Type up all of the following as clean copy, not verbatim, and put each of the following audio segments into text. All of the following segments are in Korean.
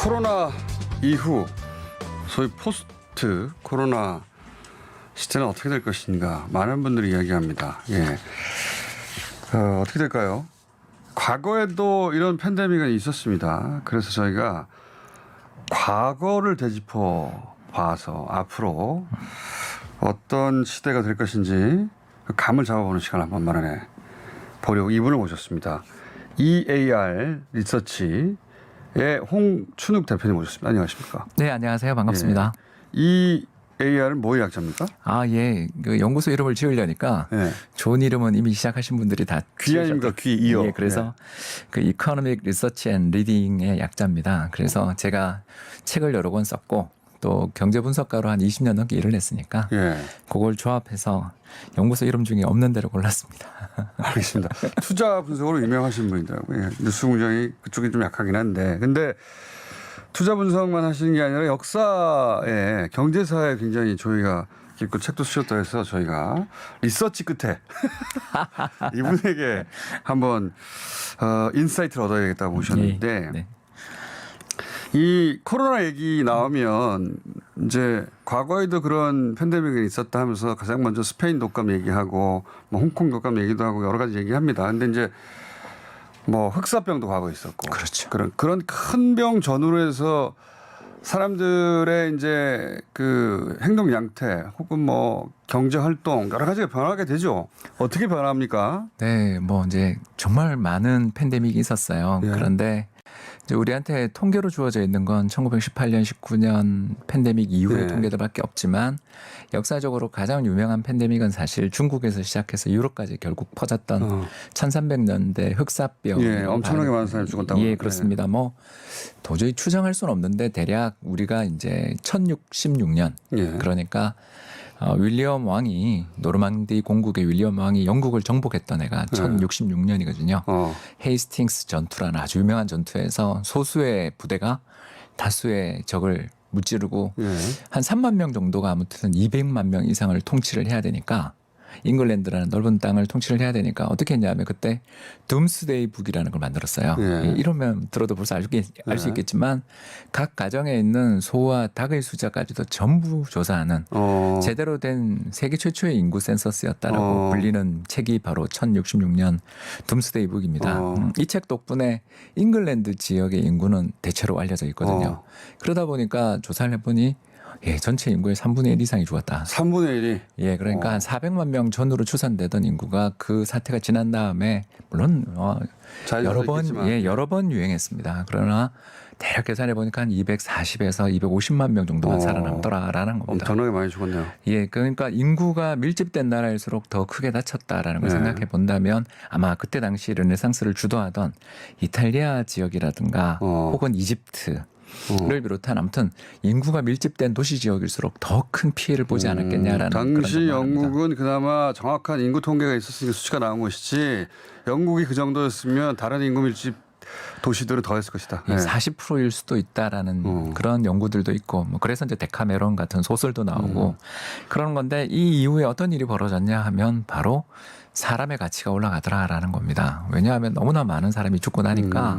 코로나 이후 소위 포스트 코로나 시대는 어떻게 될 것인가 많은 분들이 이야기합니다. 예. 어떻게 될까요? 과거에도 이런 팬데믹은 있었습니다. 그래서 저희가 과거를 되짚어 봐서 앞으로 어떤 시대가 될 것인지 그 감을 잡아보는 시간을 한번 마련해 보려고 이분을 모셨습니다. EAR 리서치의 홍춘욱 대표님 모셨습니다. 안녕하십니까? 네, 안녕하세요. 반갑습니다. 예. EAR은 뭐의 약자입니까? 아, 예. 그 연구소 이름을 지으려니까 예. 좋은 이름은 이미 시작하신 분들이 다 귀 아닙니까? 귀 이어. 예, 그래서 그 Economic Research and Reading의 약자입니다. 그래서 제가 책을 여러 권 썼고 또 경제 분석가로 한 20년 넘게 일을 했으니까 예. 그걸 조합해서 연구소 이름 중에 없는 대로 골랐습니다. 알겠습니다. 투자 분석으로 유명하신 분이더라고요. 예. 뉴스 공장이 그쪽이 좀 약하긴 한데. 근데 투자 분석만 하시는 게 아니라 역사에 경제사에 굉장히 저희가 깊고 책도 쓰셨다 해서 저희가 리서치 끝에 이분에게 한번 인사이트를 얻어야겠다고 모셨는데 네. 이 코로나 얘기 나오면 이제 과거에도 그런 팬데믹이 있었다 하면서 가장 먼저 스페인 독감 얘기하고 뭐 홍콩 독감 얘기도 하고 여러 가지 얘기합니다. 근데 이제 뭐 흑사병도 과거에 있었고 그렇죠. 그런 큰 병 전후로 해서 사람들의 이제 그 행동 양태 혹은 뭐 경제 활동 여러 가지가 변하게 되죠. 어떻게 변합니까? 네, 뭐 이제 정말 많은 팬데믹이 있었어요. 예. 그런데 이제 우리한테 통계로 주어져 있는 건 1918년, 19년 팬데믹 이후의 예. 통계들밖에 없지만 역사적으로 가장 유명한 팬데믹은 사실 중국에서 시작해서 유럽까지 결국 퍼졌던 1300년대 흑사병. 예, 엄청나게 많은 사람이 죽었다고. 예, 그렇습니다. 뭐 도저히 추정할 수는 없는데 대략 우리가 이제 1066년 예. 그러니까 윌리엄 왕이 노르망디 공국의 윌리엄 왕이 영국을 정복했던 해가 1066년이거든요. 헤이스팅스 전투라는 아주 유명한 전투에서 소수의 부대가 다수의 적을 무찌르고 예. 한 3만 명 정도가 아무튼 200만 명 이상을 통치를 해야 되니까 잉글랜드라는 넓은 땅을 통치를 해야 되니까 어떻게 했냐면 그때 둠스데이 북이라는 걸 만들었어요. 예. 이러면 들어도 벌써 알 수 있겠지만 각 가정에 있는 소와 닭의 숫자까지도 전부 조사하는 제대로 된 세계 최초의 인구 센서스였다라고 불리는 책이 바로 1066년 둠스데이 북입니다. 이 책 덕분에 잉글랜드 지역의 인구는 대체로 알려져 있거든요. 그러다 보니까 조사를 해보니 예, 전체 인구의 3분의 1 이상이 죽었다. 3분의 1이? 예, 그러니까 한 400만 명 전후로 추산되던 인구가 그 사태가 지난 다음에 물론 여러 번 유행했습니다. 그러나 대략 계산해 보니까 한 240에서 250만 명 정도만 살아남더라라는 겁니다. 엄청나게 많이 죽었네요. 예, 그러니까 인구가 밀집된 나라일수록 더 크게 다쳤다라는 걸 생각해 본다면 아마 그때 당시 르네상스를 주도하던 이탈리아 지역이라든가 혹은 이집트 를 비롯한 아무튼 인구가 밀집된 도시 지역일수록 더 큰 피해를 보지 않았겠냐라는 당시 영국은 그나마 정확한 인구 통계가 있었으니까 수치가 나온 것이지 영국이 그 정도였으면 다른 인구 밀집 도시들은 더 했을 것이다. 네. 40%일 수도 있다라는 그런 연구들도 있고 뭐 그래서 이제 데카메론 같은 소설도 나오고 그런 건데 이 이후에 어떤 일이 벌어졌냐 하면 바로 사람의 가치가 올라가더라라는 겁니다. 왜냐하면 너무나 많은 사람이 죽고 나니까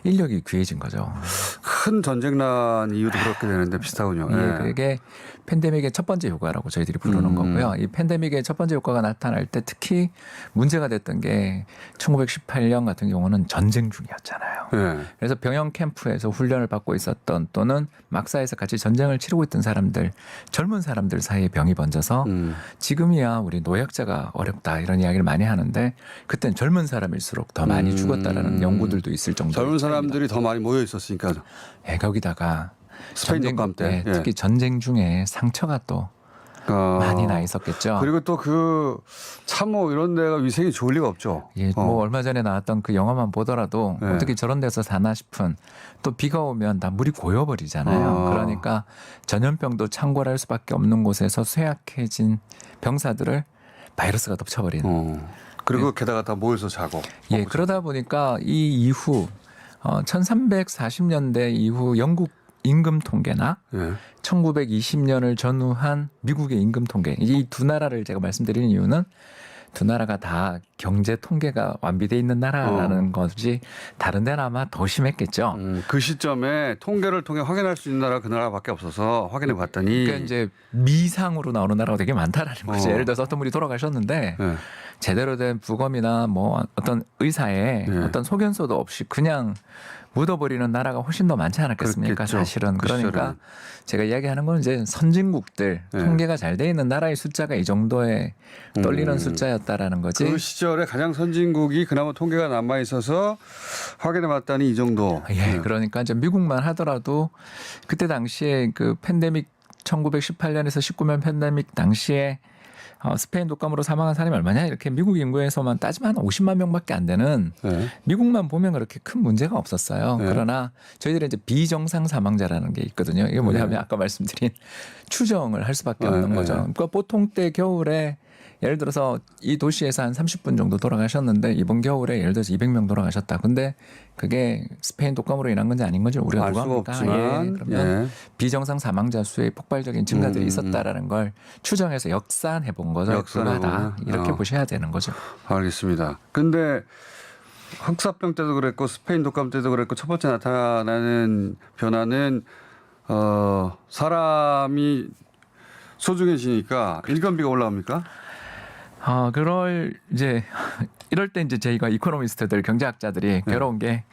인력이 귀해진 거죠. 큰 전쟁 난 이유도 그렇게 되는데 비슷하군요. 예, 그게 팬데믹의 첫 번째 효과라고 저희들이 부르는 거고요. 이 팬데믹의 첫 번째 효과가 나타날 때 특히 문제가 됐던 게 1918년 같은 경우는 전쟁 중이었잖아요. 예. 그래서 병영 캠프에서 훈련을 받고 있었던 또는 막사에서 같이 전쟁을 치르고 있던 사람들, 젊은 사람들 사이에 병이 번져서 지금이야 우리 노약자가 어렵다 이런 이야기를 많이 하는데 그때는 젊은 사람일수록 더 많이 죽었다라는 연구들도 있을 정도로 젊은 사람들이 더 많이 모여 있었으니까. 예, 거기다가 스페인 독감 때 예, 특히 전쟁 중에 상처가 또 많이 나 있었겠죠. 그리고 또 그 참호 이런 데가 위생이 좋을 리가 없죠. 예, 뭐 얼마 전에 나왔던 그 영화만 보더라도 어떻게 저런 데서 사나 싶은 또 비가 오면 다 물이 고여버리잖아요. 그러니까 전염병도 창궐할 수밖에 없는 곳에서 쇠약해진 병사들을 바이러스가 덮쳐버리는. 그리고 게다가 다 모여서 자고. 예, 그러다 보니까 이 이후 1340년대 이후 영국 임금 통계나 1920년을 전후한 미국의 임금 통계 이 두 나라를 제가 말씀드리는 이유는 두 나라가 다 경제 통계가 완비돼 있는 나라라는 것이 다른 데는 아마 더 심했겠죠. 그 시점에 통계를 통해 확인할 수 있는 나라가 그 나라밖에 없어서 확인해 봤더니 그러니까 이제 미상으로 나오는 나라가 되게 많다라는 거죠. 예를 들어서 어떤 분이 돌아가셨는데 네. 제대로 된 부검이나 뭐 어떤 의사의 네. 어떤 소견서도 없이 그냥 묻어버리는 나라가 훨씬 더 많지 않았겠습니까? 그렇겠죠. 사실은. 그 그러니까 시절에는. 제가 이야기하는 건 이제 선진국들 네. 통계가 잘 돼 있는 나라의 숫자가 이 정도의 떨리는 숫자였다라는 거지. 그 시절에 가장 선진국이 그나마 통계가 남아 있어서 확인해 봤더니 이 정도. 예, 그러니까 이제 미국만 하더라도 그때 당시에 그 팬데믹 1918년에서 19년 팬데믹 당시에 스페인 독감으로 사망한 사람이 얼마냐 이렇게 미국 인구에서만 따지면 한 50만 명밖에 안 되는 네. 미국만 보면 그렇게 큰 문제가 없었어요. 네. 그러나 저희들은 이제 비정상 사망자라는 게 있거든요. 이게 뭐냐면 아까 말씀드린 추정을 할 수밖에 없는 네. 거죠. 그러니까 보통 때 겨울에 예를 들어서 이 도시에서 한 30분 정도 돌아가셨는데 이번 겨울에 예를 들어서 200명 돌아가셨다. 근데 그게 스페인 독감으로 인한 건지 아닌 건지 우리가 알 누가 수가 합니까? 없지만 그러면 비정상 사망자 수의 폭발적인 증가들이 음. 있었다라는 걸 추정해서 역산해 본 거죠. 역산해 불가하다 보면. 이렇게 보셔야 되는 거죠. 알겠습니다. 근데 흑사병 때도 그랬고 스페인 독감 때도 그랬고 첫 번째 나타나는 변화는 사람이 소중해지니까 일감비가 올라옵니까? 그럴 이제 이럴 때 이제 저희가 이코노미스트들 경제학자들이 괴로운 게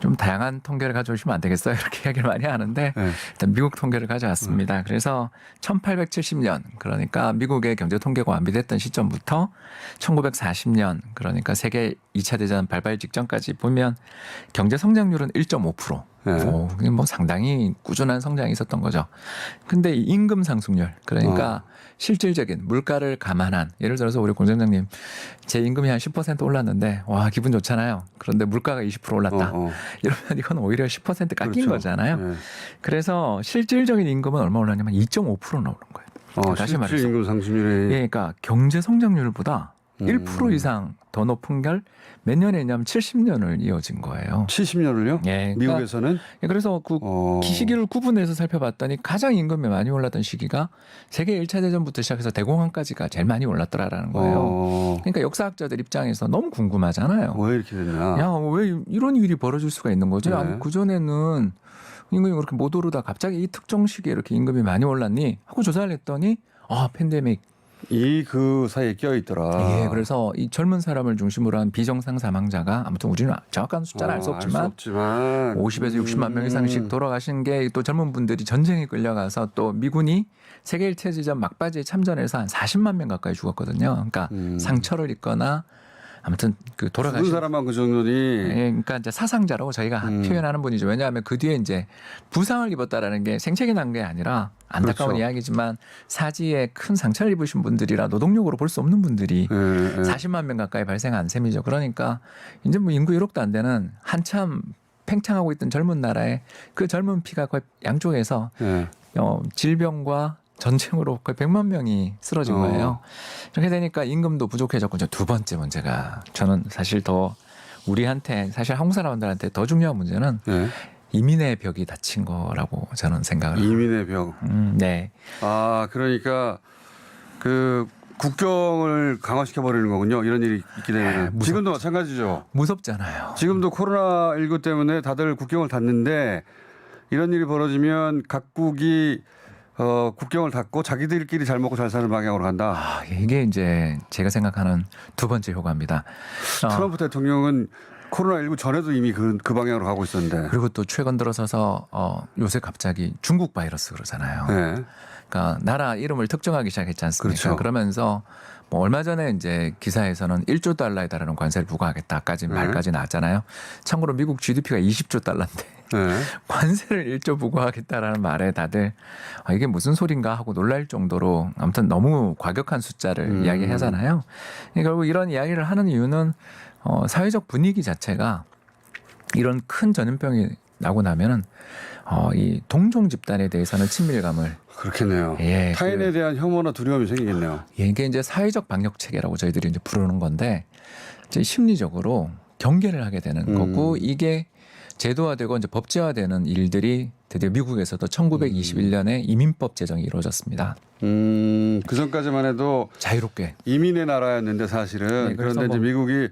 좀 다양한 통계를 가져오시면 안 되겠어요? 이렇게 이야기를 많이 하는데 네. 일단 미국 통계를 가져왔습니다. 그래서 1870년 그러니까 미국의 경제 통계가 완비됐던 시점부터 1940년 그러니까 세계 2차 대전 발발 직전까지 보면 경제 성장률은 1.5%. 네. 그게 뭐 상당히 꾸준한 성장이 있었던 거죠. 근데 이 임금 상승률 그러니까 실질적인 물가를 감안한 예를 들어서 우리 공장장님 제 임금이 한 10% 올랐는데 와 기분 좋잖아요. 그런데 물가가 20% 올랐다. 이러면 이건 오히려 10% 깎인 그렇죠. 거잖아요. 네. 그래서 실질적인 임금은 얼마 올랐냐면 2.5% 나오는 거예요. 다시 실질 말해서 임금 상승률이 예, 그러니까 경제 성장률보다 1% 이상 더 높은 걸 몇 년이냐면 70년을 이어진 거예요. 70년을요? 예, 그러니까 미국에서는? 그래서 그 시기를 구분해서 살펴봤더니 가장 임금이 많이 올랐던 시기가 세계 1차 대전부터 시작해서 대공황까지가 제일 많이 올랐더라라는 거예요. 그러니까 역사학자들 입장에서 너무 궁금하잖아요. 왜 이렇게 됐냐? 야, 왜 이런 일이 벌어질 수가 있는 거죠? 네. 아니, 그전에는 임금이 그렇게 못 오르다 갑자기 이 특정 시기에 이렇게 임금이 많이 올랐니? 하고 조사를 했더니 팬데믹. 그 사이에 껴 있더라. 예, 그래서 이 젊은 사람을 중심으로 한 비정상 사망자가 아무튼 우리는 정확한 숫자는 알 수 없지만 50에서 60만 명 이상씩 돌아가신 게 또 젊은 분들이 전쟁에 끌려가서 또 미군이 세계 1차 대전 막바지에 참전해서 한 40만 명 가까이 죽었거든요. 그러니까 상처를 입거나 아무튼 그 돌아가신 죽은 사람만 그 정도니. 예, 그러니까 이제 사상자라고 저희가 표현하는 분이죠. 왜냐하면 그 뒤에 이제 부상을 입었다라는 게 생체가 난 게 아니라 안타까운 그렇죠. 이야기지만 사지에 큰 상처를 입으신 분들이라 노동력으로 볼 수 없는 분들이 40만 명 가까이 발생한 셈이죠. 그러니까 이제 뭐 인구 1억도 안 되는 한참 팽창하고 있던 젊은 나라에 그 젊은 피가 거의 양쪽에서 질병과 전쟁으로 거의 100만 명이 쓰러진 거예요. 이렇게 되니까 임금도 부족해졌고 이제 두 번째 문제가 저는 사실 더 우리한테 사실 한국 사람들한테 더 중요한 문제는 이민의 벽이 닫힌 거라고 저는 생각을 합니다. 이민의 벽. 네. 그러니까 그 국경을 강화시켜 버리는 거군요. 이런 일이 있게 되면. 지금도 마찬가지죠. 무섭잖아요. 지금도 코로나19 때문에 다들 국경을 닫는데 이런 일이 벌어지면 각국이 국경을 닫고 자기들끼리 잘 먹고 잘 사는 방향으로 간다. 이게 이제 제가 생각하는 두 번째 효과입니다. 트럼프 대통령은 코로나19 전에도 이미 그 방향으로 가고 있었는데. 그리고 또 최근 들어서서 요새 갑자기 중국 바이러스 그러잖아요. 네. 그러니까 나라 이름을 특정하기 시작했지 않습니까? 그렇죠. 그러면서 뭐 얼마 전에 이제 기사에서는 1조 달러에 달하는 관세를 부과하겠다까지 말까지 나왔잖아요. 참고로 미국 GDP가 20조 달러인데 관세를 1조 부과하겠다라는 말에 다들 이게 무슨 소린가 하고 놀랄 정도로 아무튼 너무 과격한 숫자를 이야기하잖아요. 결국 이런 이야기를 하는 이유는 사회적 분위기 자체가 이런 큰 전염병이 나고 나면은 이 동종 집단에 대해서는 친밀감을 그렇겠네요. 예, 타인에 대한 혐오나 두려움이 생기겠네요. 이게 이제 사회적 방역 체계라고 저희들이 이제 부르는 건데 이제 심리적으로 경계를 하게 되는 거고 이게 제도화되고 이제 법제화되는 일들이 드디어 미국에서도 1921년에 이민법 제정이 이루어졌습니다. 그 전까지만 해도 자유롭게 이민의 나라였는데 사실은 네, 그래서 그런데 이제 미국이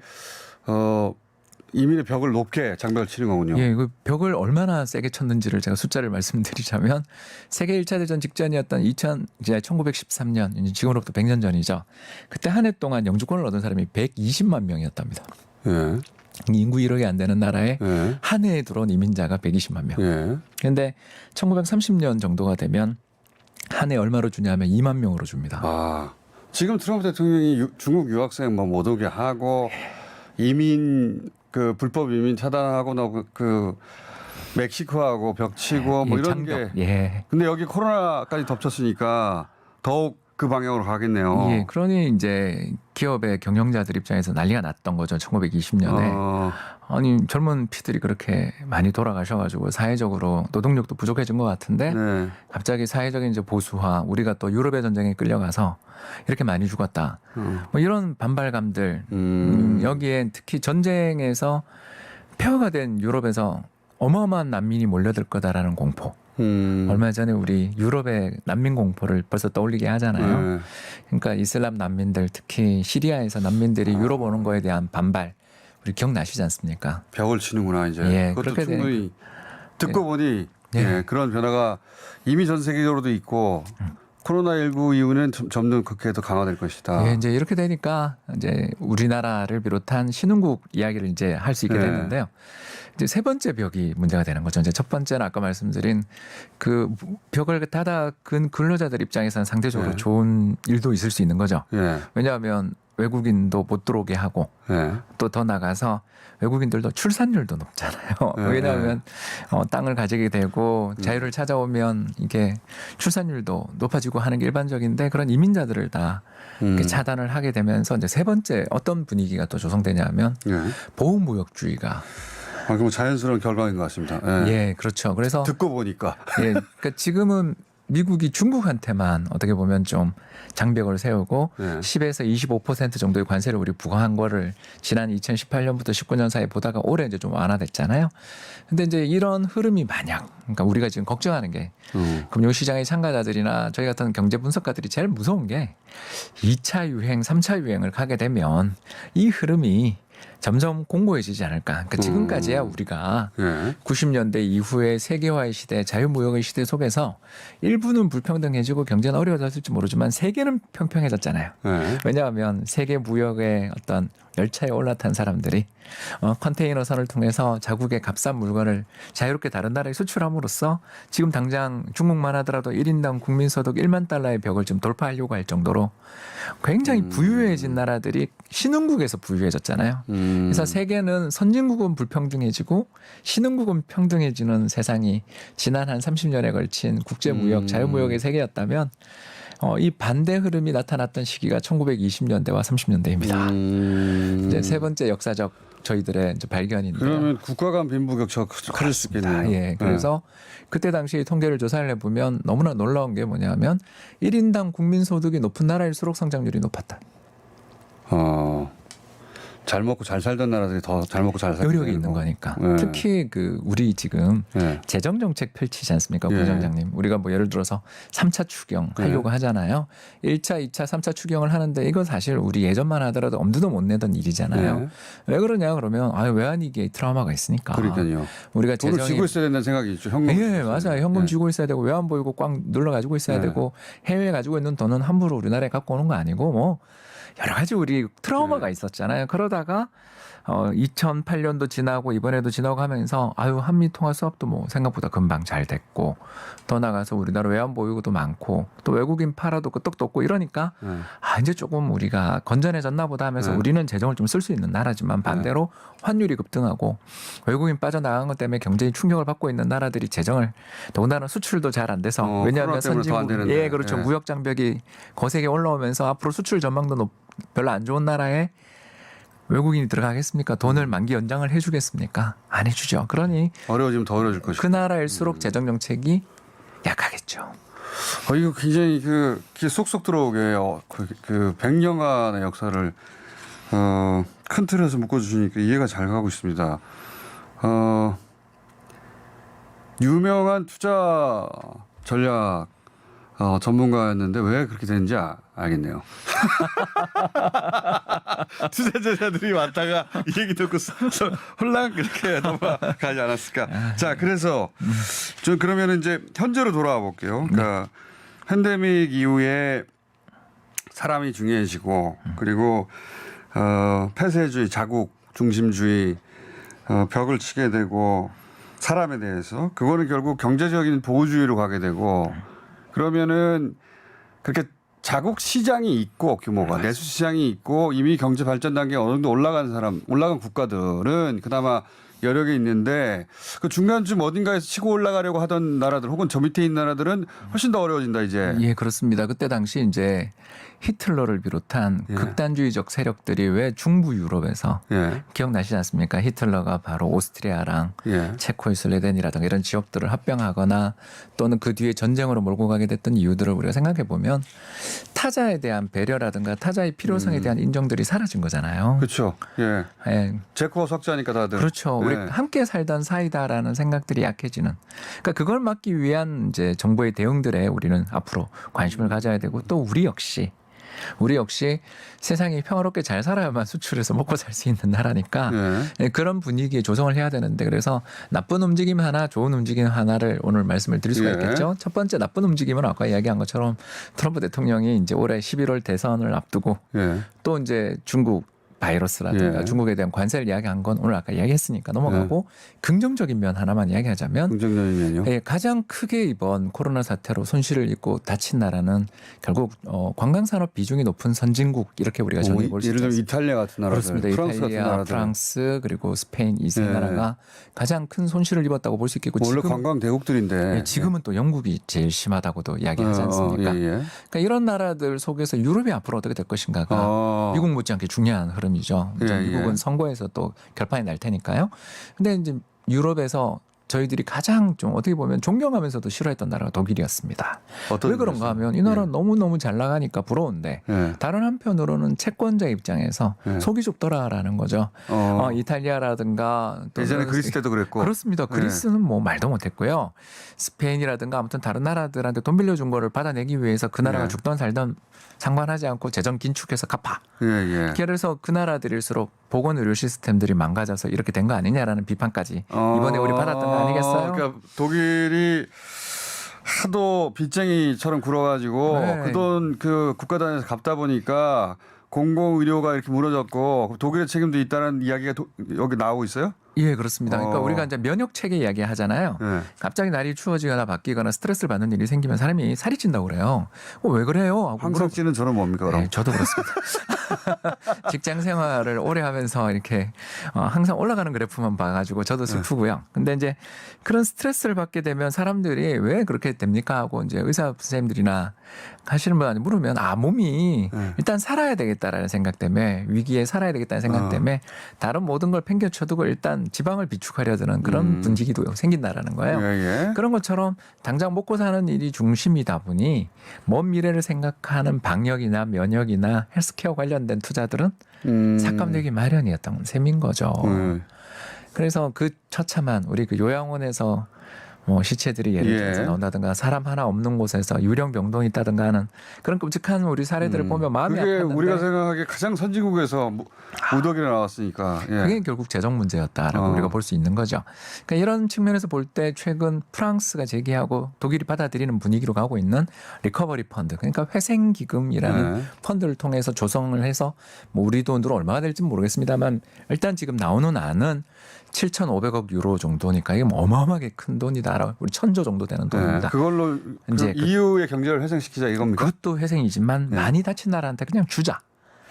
이민의 벽을 높게 장벽을 치는 거군요. 예, 그 벽을 얼마나 세게 쳤는지를 제가 숫자를 말씀드리자면 세계 1차 대전 직전이었던 이제 1913년 이제 지금으로부터 100년 전이죠. 그때 한 해 동안 영주권을 얻은 사람이 120만 명이었답니다. 예. 인구 1억이 안 되는 나라에 예. 한 해에 들어온 이민자가 120만 명. 예. 그런데 1930년 정도가 되면 한 해 얼마로 주냐면 2만 명으로 줍니다. 아, 지금 트럼프 대통령이 중국 유학생 뭐 못 오게 하고 이민 그 불법 이민 차단하고 그 멕시코하고 벽치고 뭐 예, 이런 장벽. 게. 예. 근데 여기 코로나까지 덮쳤으니까 더욱 그 방향으로 가겠네요. 예, 그러니 이제 기업의 경영자들 입장에서 난리가 났던 거죠. 1920년에. 아니 젊은 피들이 그렇게 많이 돌아가셔가지고 사회적으로 노동력도 부족해진 것 같은데 네. 갑자기 사회적인 이제 보수화, 우리가 또 유럽의 전쟁에 끌려가서 이렇게 많이 죽었다. 뭐 이런 반발감들 여기에 특히 전쟁에서 폐허가 된 유럽에서 어마어마한 난민이 몰려들 거다라는 공포. 얼마 전에 우리 유럽의 난민 공포를 벌써 떠올리게 하잖아요. 그러니까 이슬람 난민들 특히 시리아에서 난민들이 유럽 오는 거에 대한 반발 우리 기억나시지 않습니까? 벽을 치는구나 이제. 예, 그것도 그렇게 충분히 듣고 보니 예. 예, 그런 변화가 이미 전 세계적으로도 있고 코로나19 이후는 점점 그렇게 더 강화될 것이다. 예, 이제 이렇게 되니까 이제 우리나라를 비롯한 신흥국 이야기를 이제 할 수 있게 예. 됐는데요. 이제 세 번째 벽이 문제가 되는 거죠. 이제 첫 번째는 아까 말씀드린 그 벽을 닫아 근 근로자들 입장에서는 상대적으로 예. 좋은 일도 있을 수 있는 거죠. 예. 왜냐하면 외국인도 못 들어오게 하고 예. 또 더 나가서 외국인들도 출산율도 높잖아요. 네, 왜냐하면 땅을 가지게 되고 자유를 찾아오면 이게 출산율도 높아지고 하는 게 일반적인데 그런 이민자들을 다 이렇게 차단을 하게 되면서 이제 세 번째 어떤 분위기가 또 조성되냐면 예. 보호무역주의가 그럼 자연스러운 결과인 것 같습니다. 예. 예, 그렇죠. 그래서 듣고 보니까. 예, 그러니까 지금은 미국이 중국한테만 어떻게 보면 좀 장벽을 세우고 네. 10에서 25% 정도의 관세를 우리 부과한 거를 지난 2018년부터 19년 사이에 보다가 올해 이제 좀 완화됐잖아요. 근데 이제 이런 흐름이 만약 그러니까 우리가 지금 걱정하는 게 금융시장의 참가자들이나 저희 같은 경제 분석가들이 제일 무서운 게 2차 유행, 3차 유행을 가게 되면 이 흐름이 점점 공고해지지 않을까. 그러니까 지금까지야 우리가 예. 90년대 이후의 세계화의 시대, 자유무역의 시대 속에서 일부는 불평등해지고 경제는 어려워졌을지 모르지만 세계는 평평해졌잖아요. 예. 왜냐하면 세계 무역의 어떤 열차에 올라탄 사람들이 컨테이너선을 통해서 자국의 값싼 물건을 자유롭게 다른 나라에 수출함으로써 지금 당장 중국만 하더라도 1인당 국민소득 1만 달러의 벽을 좀 돌파하려고 할 정도로 굉장히 부유해진 나라들이 신흥국에서 부유해졌잖아요. 그래서 세계는 선진국은 불평등해지고 신흥국은 평등해지는 세상이 지난 한 30년에 걸친 국제무역, 자유무역의 세계였다면 이 반대 흐름이 나타났던 시기가 1920년대와 30년대입니다. 이제 세 번째 역사적 저희들의 이제 발견인데요. 그러면 국가 간 빈부격차가 커질 수 있겠네요. 예, 그래서 그때 당시 통계를 조사를 해보면 너무나 놀라운 게 뭐냐면 1인당 국민소득이 높은 나라일수록 성장률이 높았다. 잘 먹고 잘 살던 나라들이 더 잘 먹고 잘 살고 여력이 있는 거니까. 네. 특히 그 우리 지금 네. 재정 정책 펼치지 않습니까, 예. 부장장님? 우리가 뭐 예를 들어서 3차 추경 하려고 하잖아요. 1차, 2차, 3차 추경을 하는데 이거 사실 우리 예전만 하더라도 엄두도 못 내던 일이잖아요. 네. 왜 그러냐 그러면 외환위기에 트라우마가 있으니까. 그러니까요. 우리가 돈을 재정이 쥐고 있어야 된다는 생각이 있죠. 현금. 예, 맞아요. 현금 네. 쥐고 있어야 되고 외환 보유고 꽉 눌러 가지고 있어야 네. 되고 해외에 가지고 있는 돈은 함부로 우리나라에 갖고 오는 거 아니고 뭐 여러 가지 우리 트라우마가 있었잖아요. 그러다가 2008년도 지나고 이번에도 지나고 하면서 한미 통화 수합도 뭐 생각보다 금방 잘 됐고 더 나가서 우리나라 외환 보유고도 많고 또 외국인 팔아도 끄떡도 없고 이러니까 이제 조금 우리가 건전해졌나 보다 하면서 우리는 재정을 좀 쓸 수 있는 나라지만 반대로 환율이 급등하고 외국인 빠져나간 것 때문에 경제에 충격을 받고 있는 나라들이 재정을 더군다나 수출도 잘 안 돼서 왜냐하면 코로나 때문에 더안 선진국 되는데. 그렇죠. 예. 무역 장벽이 거세게 올라오면서 앞으로 수출 전망도 별로 안 좋은 나라에 외국인이 들어가겠습니까? 돈을 만기 연장을 해주겠습니까? 안 해주죠. 그러니 어려워지면 더 어려워질 것이다. 그 나라일수록 재정 정책이 약하겠죠. 이거 굉장히 귀에 쏙쏙 들어오게 그 100년간의 역사를 큰 틀에서 묶어주시니까 이해가 잘 가고 있습니다. 유명한 투자 전략 전문가였는데 왜 그렇게 되는지 알겠네요. 투자자들이 왔다가 이 얘기 듣고 홀랑 이렇게 넘어가지 않았을까. 자, 그래서 좀 그러면 이제 현재로 돌아와 볼게요. 그러니까 팬데믹 이후에 사람이 중요해지고 그리고 폐쇄주의, 자국 중심주의 벽을 치게 되고 사람에 대해서 그거는 결국 경제적인 보호주의로 가게 되고 그러면은 그렇게 자국 시장이 있고 규모가 내수 시장이 있고 이미 경제 발전 단계에 어느 정도 올라간 국가들은 그나마 여력이 있는데 그 중간쯤 어딘가에서 치고 올라가려고 하던 나라들 혹은 저 밑에 있는 나라들은 훨씬 더 어려워진다 이제. 예, 그렇습니다. 그때 당시 이제 히틀러를 비롯한 예. 극단주의적 세력들이 왜 중부 유럽에서 예. 기억나시지 않습니까? 히틀러가 바로 오스트리아랑 예. 체코, 스웨덴이라든가 이런 지역들을 합병하거나 또는 그 뒤에 전쟁으로 몰고 가게 됐던 이유들을 우리가 생각해 보면 타자에 대한 배려라든가 타자의 필요성에 대한 인정들이 사라진 거잖아요. 그렇죠. 예. 예. 제코 석자니까 다들. 그렇죠. 예. 우리 함께 살던 사이다라는 생각들이 약해지는. 그러니까 그걸 막기 위한 이제 정부의 대응들에 우리는 앞으로 관심을 가져야 되고 또 우리 역시 세상이 평화롭게 잘 살아야만 수출해서 먹고 살 수 있는 나라니까 예. 그런 분위기에 조성을 해야 되는데 그래서 나쁜 움직임 하나 좋은 움직임 하나를 오늘 말씀을 드릴 수가 예. 있겠죠. 첫 번째 나쁜 움직임은 아까 이야기한 것처럼 트럼프 대통령이 이제 올해 11월 대선을 앞두고 예. 또 이제 중국 바이러스라든가 예. 중국에 대한 관세를 이야기한 건 오늘 아까 이야기했으니까 넘어가고 긍정적인 면 하나만 이야기하자면 긍정적인 면이요. 예, 가장 크게 이번 코로나 사태로 손실을 입고 다친 나라는 결국 관광산업 비중이 높은 선진국 이렇게 우리가 정의해 볼 수 예를 들면 있습니다. 이탈리아 같은 나라들, 그렇습니다. 프랑스 같은 이탈리아, 나라들. 프랑스 그리고 스페인 이 세 예. 나라가 가장 큰 손실을 입었다고 볼 수 있겠고 원래 지금 관광 대국들인데 예, 지금은 또 영국이 제일 심하다고도 이야기하지 않습니까? 예, 예. 그러니까 이런 나라들 속에서 유럽이 앞으로 어떻게 될 것인가가 미국 못지않게 중요한 흐름이죠. 이제 예, 미국은 예. 선거에서 또 결판이 날 테니까요. 근데 이제 유럽에서 저희들이 가장 좀 어떻게 보면 존경하면서도 싫어했던 나라가 독일이었습니다. 어떤 왜 그런가 의미에서? 하면 이 나라는 예. 너무너무 잘 나가니까 부러운데 예. 다른 한편으로는 채권자 입장에서 예. 속이 좁더라라는 거죠. 이탈리아라든가 예전에 그리스 때도 그랬고. 그렇습니다. 그리스는 뭐 말도 못했고요. 스페인이라든가 아무튼 다른 나라들한테 돈 빌려준 거를 받아내기 위해서 그 나라가 예. 죽던 살던 상관하지 않고 재정 긴축해서 갚아. 예, 예. 그래서 그 나라들일수록 보건 의료 시스템들이 망가져서 이렇게 된 거 아니냐라는 비판까지 이번에 우리 받았던 거 아니겠어요? 그러니까 독일이 하도 빚쟁이처럼 굴어가지고 네. 그 돈 그 국가 단위에서 갚다 보니까 공공의료가 이렇게 무너졌고 독일의 책임도 있다는 이야기가 여기 나오고 있어요? 예, 그렇습니다. 그러니까 우리가 이제 면역 체계 이야기 하잖아요. 네. 갑자기 날이 추워지거나 바뀌거나 스트레스를 받는 일이 생기면 사람이 살이 찐다고 그래요. 왜 그래요? 하고 항상 찌는 저는 뭡니까 그럼? 네, 저도 그렇습니다. 직장 생활을 오래 하면서 이렇게 항상 올라가는 그래프만 봐가지고 저도 슬프고요. 근데 이제 그런 스트레스를 받게 되면 사람들이 왜 그렇게 됩니까 하고 이제 의사 선생님들이나 하시는 분한테 물으면 몸이 일단 살아야 되겠다라는 생각 때문에 위기에 살아야 되겠다는 생각 때문에 다른 모든 걸 팽개쳐두고 일단 지방을 비축하려 드는 그런 분위기도 생긴다라는 거예요. 예, 예. 그런 것처럼 당장 먹고 사는 일이 중심이다 보니 먼 미래를 생각하는 방역이나 면역이나 헬스케어 관련된 투자들은 삭감되기 마련이었던 셈인 거죠. 그래서 그 처참한 우리 그 요양원에서 뭐 시체들이 예를 들어서 나온다든가 사람 하나 없는 곳에서 유령 병동이 있다든가 하는 그런 끔찍한 우리 사례들을 보면 마음이 그게 아팠는데 우리가 생각하기에 가장 선진국에서 무더기가 나왔으니까. 예. 그게 결국 재정 문제였다라고 우리가 볼 수 있는 거죠. 그러니까 이런 측면에서 볼 때 최근 프랑스가 제기하고 독일이 받아들이는 분위기로 가고 있는 리커버리 펀드, 그러니까 회생기금이라는 펀드를 통해서 조성을 해서 뭐 우리 돈으로 얼마가 될지 모르겠습니다만 일단 지금 나오는 안은 7,500억 유로 정도니까 이게 뭐 어마어마하게 큰 돈이다. 우리 1,000조 정도 되는 돈입니다. 그걸로 이제 EU의 경제를 회생시키자 이겁니까? 그것도 회생이지만 많이 다친 나라한테 그냥 주자.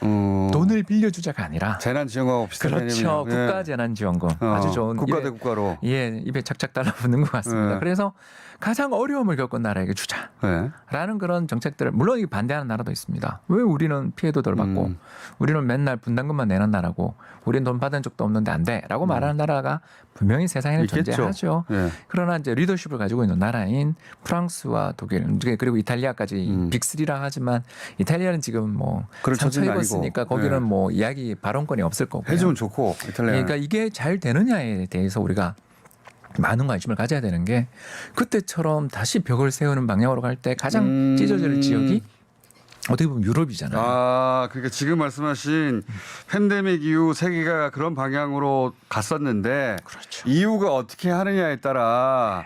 돈을 빌려주자가 아니라 재난지원금하고 비슷한 그렇죠. 개념이네요. 국가재난지원금 아주 좋은 국가 대 국가로. 예, 입에 착착 달라붙는 것 같습니다. 그래서 가장 어려움을 겪은 나라에게 주자라는 그런 정책들을 물론 이게 반대하는 나라도 있습니다. 왜 우리는 피해도 덜 받고 우리는 맨날 분담금만 내는 나라고 우리는 돈 받은 적도 없는데 안 돼라고 말하는 나라가 분명히 세상에는 있겠죠. 존재하죠. 예. 그러나 이제 리더십을 가지고 있는 나라인 프랑스와 독일 그리고 이탈리아까지 빅3라 하지만 이탈리아는 지금 뭐 그런 상처 처지는 입었으니까 아니고. 거기는 뭐 이야기 발언권이 없을 거고요. 해주면 좋고 이탈리아. 그러니까 이게 잘 되느냐에 대해서 우리가 많은 관심을 가져야 되는 게 그때처럼 다시 벽을 세우는 방향으로 갈 때 가장 찢어질 지역이 어떻게 보면 유럽이잖아요. 아, 그러니까 지금 말씀하신 팬데믹 이후 세계가 그런 방향으로 갔었는데 그렇죠. EU가 어떻게 하느냐에 따라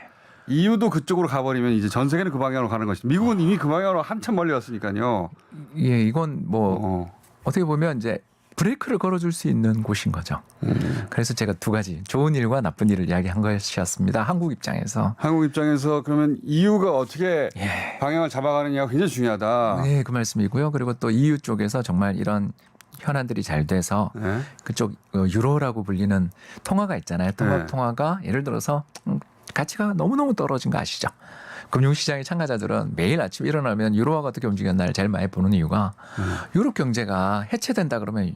EU도 그쪽으로 가버리면 이제 전 세계는 그 방향으로 가는 것이죠. 미국은 이미 그 방향으로 한참 멀리 왔으니까요. 예, 이건 뭐 어떻게 보면 이제 브레이크를 걸어줄 수 있는 곳인 거죠. 그래서 제가 두 가지 좋은 일과 나쁜 일을 이야기한 것이었습니다. 한국 입장에서. 한국 입장에서 그러면 EU가 어떻게 예. 방향을 잡아가느냐가 굉장히 중요하다. 네, 그 말씀이고요. 그리고 또 EU 쪽에서 정말 이런 현안들이 잘 돼서 네. 그쪽 유로라고 불리는 통화가 있잖아요. 네. 통화가 예를 들어서 가치가 너무너무 떨어진 거 아시죠? 금융시장의 참가자들은 매일 아침 일어나면 유로화가 어떻게 움직였나를 제일 많이 보는 이유가 유럽 경제가 해체된다 그러면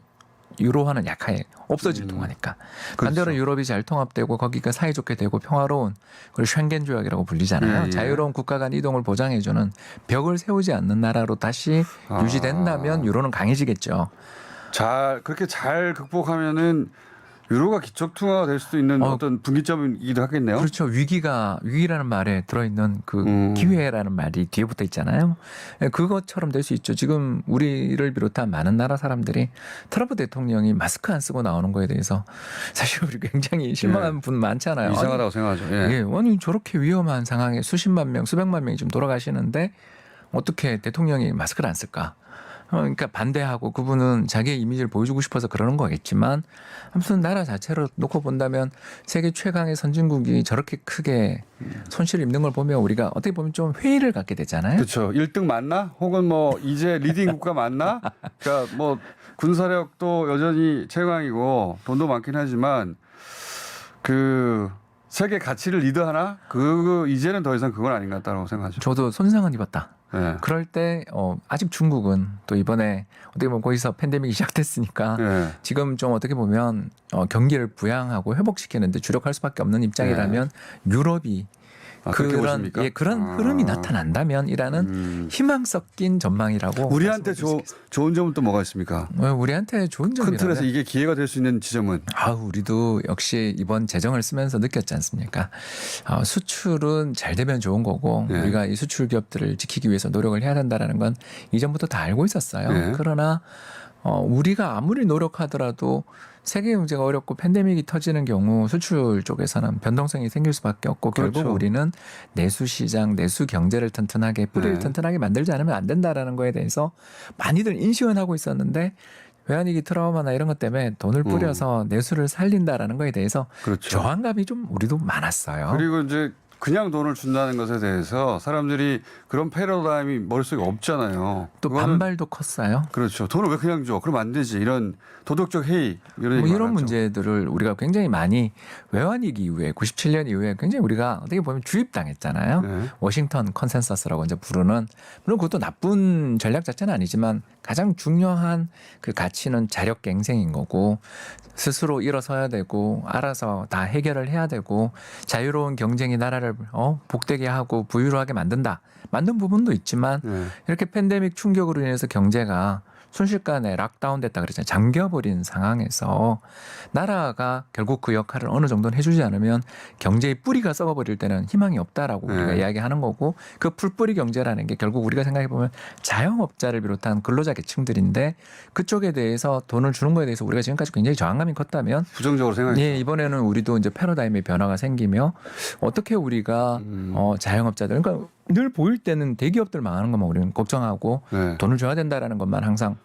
유로화는 약하게 없어질 통화니까. 반대로 그렇죠. 유럽이 잘 통합되고 거기가 사이좋게 되고 평화로운 그리고 쉔겐 조약이라고 불리잖아요. 예. 자유로운 국가 간 이동을 보장해주는 벽을 세우지 않는 나라로 다시 유지된다면 유로는 강해지겠죠. 그렇게 잘 극복하면은 유로가 기축통화가 될 수도 있는 어떤 분기점이기도 하겠네요. 그렇죠. 위기라는 말에 들어있는 그 기회라는 말이 뒤에 붙어 있잖아요. 그것처럼 될 수 있죠. 지금 우리를 비롯한 많은 나라 사람들이 트럼프 대통령이 마스크 안 쓰고 나오는 거에 대해서 사실 우리 굉장히 실망한 분 많잖아요. 이상하다고 생각하죠. 예, 아니 저렇게 위험한 상황에 수십만 명, 수백만 명이 지금 돌아가시는데 어떻게 대통령이 마스크를 안 쓸까? 그러니까 반대하고 그분은 자기의 이미지를 보여주고 싶어서 그러는 거겠지만 아무튼 나라 자체로 놓고 본다면 세계 최강의 선진국이 저렇게 크게 손실을 입는 걸 보면 우리가 어떻게 보면 좀 회의를 갖게 되잖아요. 그렇죠. 1등 맞나? 혹은 뭐 이제 리딩 국가 맞나? 그러니까 뭐 군사력도 여전히 최강이고 돈도 많긴 하지만 그 세계 가치를 리드하나? 이제는 더 이상 그건 아닌 것 같다고 생각하죠. 저도 손상은 입었다. 네. 그럴 때 아직 중국은 또 이번에 어떻게 보면 거기서 팬데믹이 시작됐으니까 네. 지금 좀 어떻게 보면 경기를 부양하고 회복시키는데 주력할 수밖에 없는 입장이라면 유럽이 그렇게 보십니까? 그런 흐름이 나타난다면이라는 희망 섞인 전망이라고 우리한테 말씀드릴 수 있겠습니다. 좋은 점은 또 뭐가 있습니까? 우리한테 좋은 큰 틀에서 점이라면 이게 기회가 될 수 있는 지점은 우리도 역시 이번 재정을 쓰면서 느꼈지 않습니까? 수출은 잘 되면 좋은 거고 네. 우리가 이 수출 기업들을 지키기 위해서 노력을 해야 된다는 건 이전부터 다 알고 있었어요. 네. 그러나 우리가 아무리 노력하더라도 세계 경제가 어렵고 팬데믹이 터지는 경우 수출 쪽에서는 변동성이 생길 수밖에 없고 그렇죠. 결국 우리는 내수 시장, 내수 경제를 튼튼하게 뿌리를 네. 튼튼하게 만들지 않으면 안 된다라는 거에 대해서 많이들 인식은 하고 있었는데 외환위기 트라우마나 이런 것 때문에 돈을 뿌려서 내수를 살린다라는 거에 대해서 그렇죠. 저항감이 좀 우리도 많았어요. 그리고 이제 그냥 돈을 준다는 것에 대해서 사람들이 그런 패러다임이 머릿속에 없잖아요. 또 그거는- 반발도 컸어요. 그렇죠. 돈을 왜 그냥 줘? 그러면 안 되지. 이런 도덕적 해이 이런 얘기 이런 많았죠. 문제들을 우리가 굉장히 많이 외환위기 이후에 97년 이후에 굉장히 우리가 어떻게 보면 주입당했잖아요. 네. 워싱턴 컨센서스라고 이제 부르는 물론 그것도 나쁜 전략 자체는 아니지만 가장 중요한 그 가치는 자력갱생인 거고 스스로 일어서야 되고 알아서 다 해결을 해야 되고 자유로운 경쟁이 나라를 복되게 하고 부유로 하게 만든 부분도 있지만 네. 이렇게 팬데믹 충격으로 인해서 경제가 순식간에 락다운 됐다 그랬잖아요. 잠겨버린 상황에서 나라가 결국 그 역할을 어느 정도는 해주지 않으면 경제의 뿌리가 썩어버릴 때는 희망이 없다라고 네. 우리가 이야기하는 거고 그 풀뿌리 경제라는 게 결국 우리가 생각해보면 자영업자를 비롯한 근로자 계층들인데 그쪽에 대해서 돈을 주는 거에 대해서 우리가 지금까지 굉장히 저항감이 컸다면 부정적으로 생각했죠. 예, 이번에는 우리도 이제 패러다임의 변화가 생기며 어떻게 우리가 자영업자들 그러니까 늘 보일 때는 대기업들 망하는 것만 우리는 걱정하고 네. 돈을 줘야 된다라는 것만 항상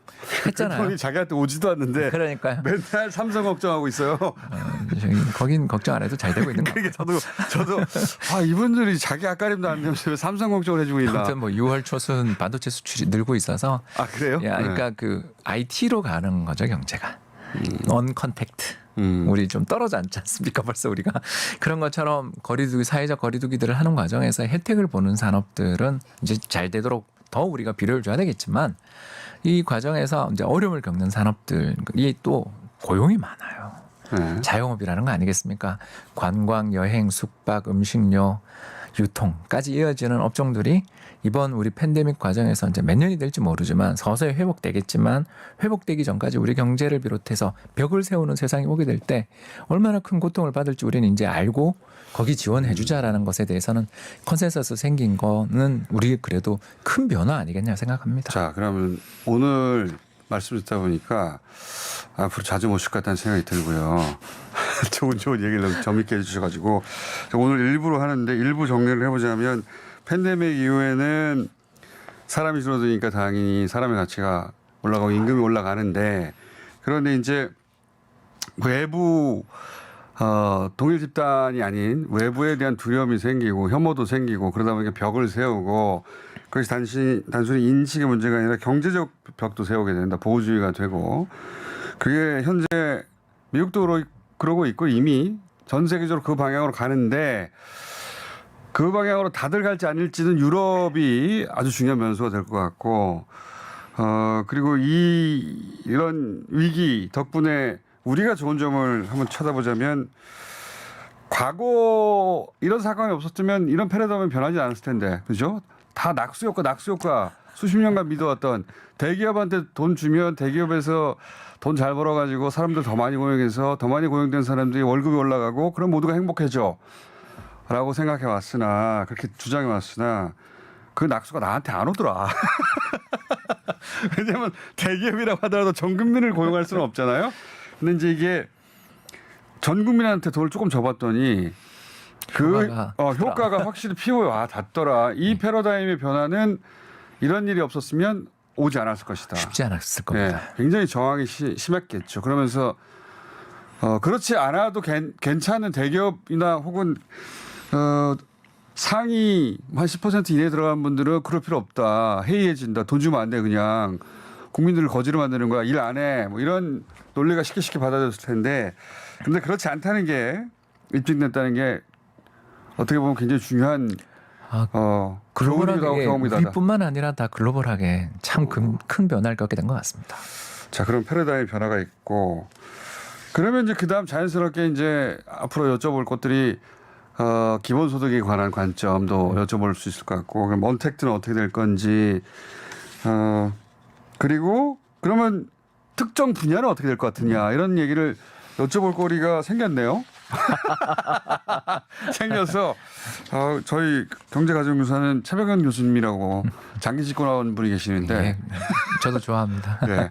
했잖아요. 돈이 자기한테 오지도 않는데 그러니까요. 맨날 삼성 걱정하고 있어요. 거긴 걱정 안 해도 잘 되고 있는 거. 그러니까 저도 이분들이 자기 앞가림도 안 되면서 왜 삼성 걱정을 해주고 있나. 아무튼 뭐 6월 초순 반도체 수출이 늘고 있어서 그래요? 그러니까 그 IT로 가는 거죠 경제가. 언 컨택트. 우리 좀 떨어져 앉지 않습니까? 벌써 우리가 그런 것처럼 사회적 거리두기들을 하는 과정에서 혜택을 보는 산업들은 이제 잘 되도록 더 우리가 비료를 줘야 되겠지만 이 과정에서 이제 어려움을 겪는 산업들이 또 고용이 많아요. 네. 자영업이라는 거 아니겠습니까? 관광, 여행, 숙박, 음식료 유통까지 이어지는 업종들이 이번 우리 팬데믹 과정에서 이제 몇 년이 될지 모르지만 서서히 회복되겠지만 회복되기 전까지 우리 경제를 비롯해서 벽을 세우는 세상이 오게 될 때 얼마나 큰 고통을 받을지 우리는 이제 알고 거기 지원해 주자라는 것에 대해서는 컨센서스 생긴 거는 우리 그래도 큰 변화 아니겠냐 생각합니다. 자, 그러면 오늘 말씀 듣다 보니까 앞으로 자주 모실 것 같다는 생각이 들고요. 좋은 얘기를 너무 재밌게 해주셔가지고 오늘 일부로 하는데 일부 정리를 해보자면 팬데믹 이후에는 사람이 줄어드니까 당연히 사람의 가치가 올라가고 임금이 올라가는데 그런데 이제 외부 동일 집단이 아닌 외부에 대한 두려움이 생기고 혐오도 생기고 그러다 보니까 벽을 세우고 그것이 단순히 인식의 문제가 아니라 경제적 벽도 세우게 된다. 보호주의가 되고 그게 현재 미국도 그러고 있고 이미 전 세계적으로 그 방향으로 가는데 그 방향으로 다들 갈지 아닐지는 유럽이 아주 중요한 변수가 될 것 같고 그리고 이런 위기 덕분에 우리가 좋은 점을 한번 찾아보자면 과거 이런 사건이 없었으면 이런 패러다임은 변하지 않았을 텐데 그죠? 다 낙수 효과 수십 년간 믿어왔던 대기업한테 돈 주면 대기업에서 돈 잘 벌어가지고 사람들 더 많이 고용해서 더 많이 고용된 사람들이 월급이 올라가고 그럼 모두가 행복해져 라고 생각해 왔으나 그렇게 주장해 왔으나 그 낙수가 나한테 안 오더라. 왜냐하면 대기업이라고 하더라도 전 국민을 고용할 수는 없잖아요. 근데 이제 이게 전 국민한테 돈을 조금 줘봤더니 효과가 확실히 피부에 닿더라. 이 패러다임의 변화는 이런 일이 없었으면 오지 않았을 것이다. 쉽지 않았을 겁니다. 네, 굉장히 저항이 심했겠죠. 그러면서 그렇지 않아도 괜찮은 대기업이나 혹은 상위 한 10% 이내에 들어간 분들은 그럴 필요 없다. 해이해진다. 돈 주면 안 돼 그냥. 국민들을 거지로 만드는 거야. 일 안 해. 뭐 이런 논리가 쉽게 받아들였을 텐데 근데 그렇지 않다는 게 입증됐다는 게 어떻게 보면 굉장히 중요한 글로벌하게 우리뿐만 아니라 다 글로벌하게 참 큰 변화를 겪게 된 것 같습니다. 자, 그럼 패러다임 변화가 있고 그러면 이제 그다음 자연스럽게 이제 앞으로 여쭤볼 것들이 기본소득에 관한 관점도 여쭤볼 수 있을 것 같고 그럼 언택트는 어떻게 될 건지 그리고 그러면 특정 분야는 어떻게 될 것 같으냐 이런 얘기를 여쭤볼 거리가 생겼네요. 생겨서 저희 경제가정교사는 최백현 교수님이라고 장기 짓고 나온 분이 계시는데 네, 저도 좋아합니다. 네,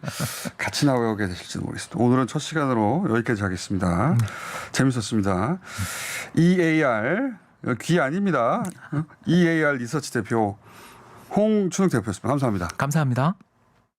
같이 나오게 되실지도 모르겠습니다. 오늘은 첫 시간으로 여기까지 하겠습니다. 재밌었습니다. EAR 귀 아닙니다. EAR 리서치 대표 홍춘욱 대표였습니다. 감사합니다. 감사합니다.